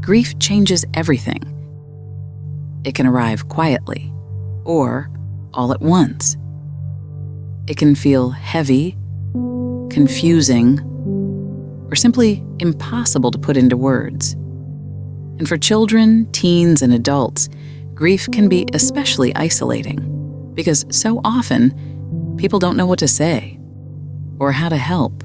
grief changes everything. It can arrive quietly, or all at once. It can feel heavy, confusing, or simply impossible to put into words. And for children, teens, and adults, grief can be especially isolating because so often people don't know what to say or how to help.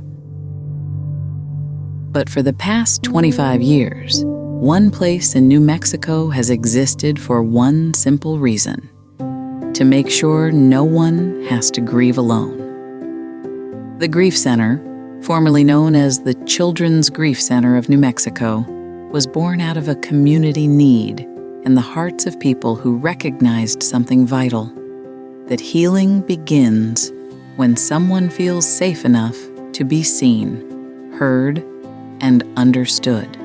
But for the past 25 years, one place in New Mexico has existed for one simple reason: to make sure no one has to grieve alone. The Grief Center, formerly known as the Children's Grief Center of New Mexico, was born out of a community need in the hearts of people who recognized something vital: that healing begins when someone feels safe enough to be seen, heard, and understood.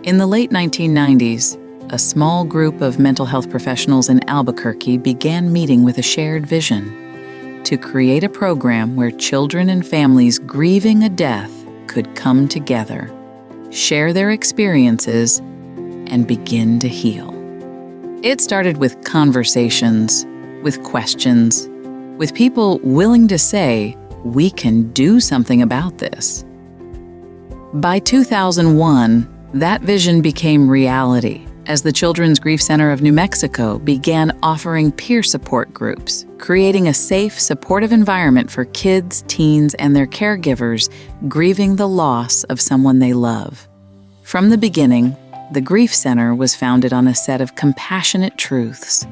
In the late 1990s, a small group of mental health professionals in Albuquerque began meeting with a shared vision: to create a program where children and families grieving a death could come together, share their experiences, and begin to heal. It started with conversations, with questions, with people willing to say, "We can do something about this." By 2001, that vision became reality as the Children's Grief Center of New Mexico began offering peer support groups, creating a safe, supportive environment for kids, teens, and their caregivers grieving the loss of someone they love. From the beginning, the Grief Center was founded on a set of compassionate truths.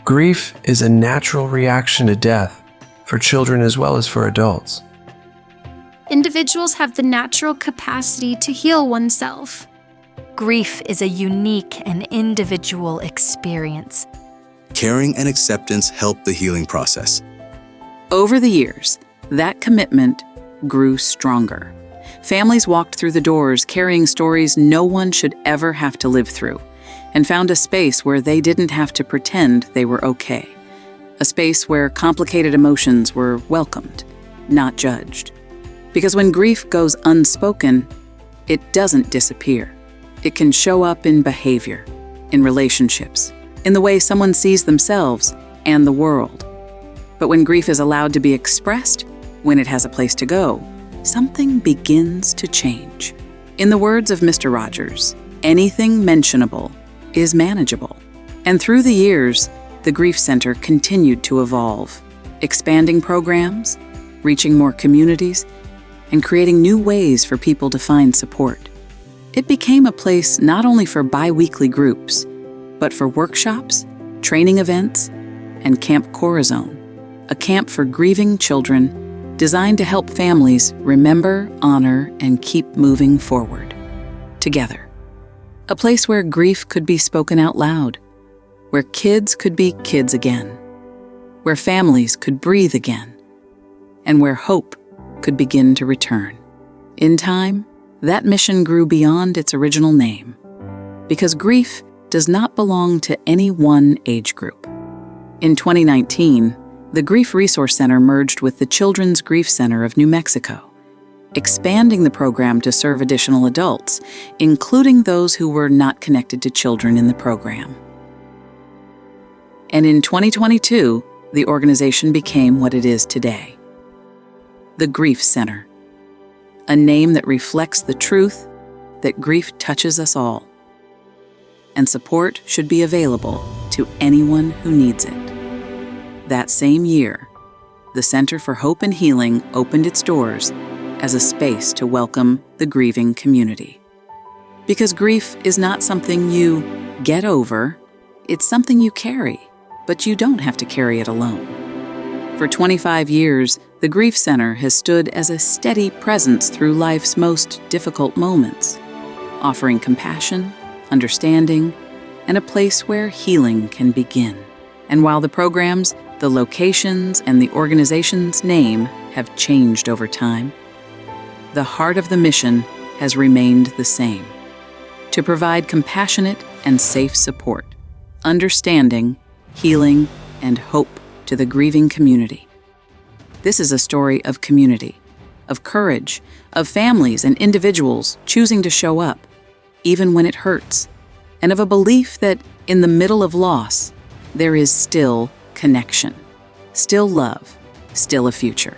Grief is a natural reaction to death for children as well as for adults. Individuals have the natural capacity to heal oneself. Grief is a unique and individual experience. Caring and acceptance help the healing process. Over the years, that commitment grew stronger. Families walked through the doors carrying stories no one should ever have to live through, and found a space where they didn't have to pretend they were okay. A space where complicated emotions were welcomed, not judged. Because when grief goes unspoken, it doesn't disappear. It can show up in behavior, in relationships, in the way someone sees themselves and the world. But when grief is allowed to be expressed, when it has a place to go, something begins to change. In the words of Mr. Rogers, anything mentionable is manageable. And through the years, the Grief Center continued to evolve, expanding programs, reaching more communities, and creating new ways for people to find support. It became a place not only for bi-weekly groups, but for workshops, training events, and Camp Corazon, a camp for grieving children designed to help families remember, honor, and keep moving forward, together. A place where grief could be spoken out loud, where kids could be kids again, where families could breathe again, and where hope could begin to return. In time, that mission grew beyond its original name, because grief does not belong to any one age group. In 2019, the Grief Resource Center merged with the Children's Grief Center of New Mexico, expanding the program to serve additional adults, including those who were not connected to children in the program. And in 2022, the organization became what it is today: the Grief Center, a name that reflects the truth that grief touches us all, and support should be available to anyone who needs it. That same year, the Center for Hope and Healing opened its doors as a space to welcome the grieving community. Because grief is not something you get over, it's something you carry, but you don't have to carry it alone. For 25 years, the Grief Center has stood as a steady presence through life's most difficult moments, offering compassion, understanding, and a place where healing can begin. And while the programs, the locations, and the organization's name have changed over time, the heart of the mission has remained the same: to provide compassionate and safe support, understanding, healing, and hope to the grieving community. This is a story of community, of courage, of families and individuals choosing to show up, even when it hurts, and of a belief that in the middle of loss, there is still connection, still love, still a future.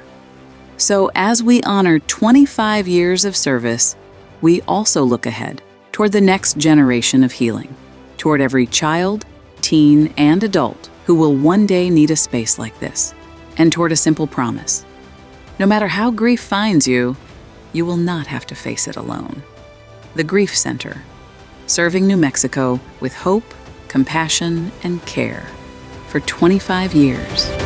So as we honor 25 years of service, we also look ahead toward the next generation of healing, toward every child, teen, and adult who will one day need a space like this, and toward a simple promise. No matter how grief finds you, you will not have to face it alone. The Grief Center, serving New Mexico with hope, compassion, and care for 25 years.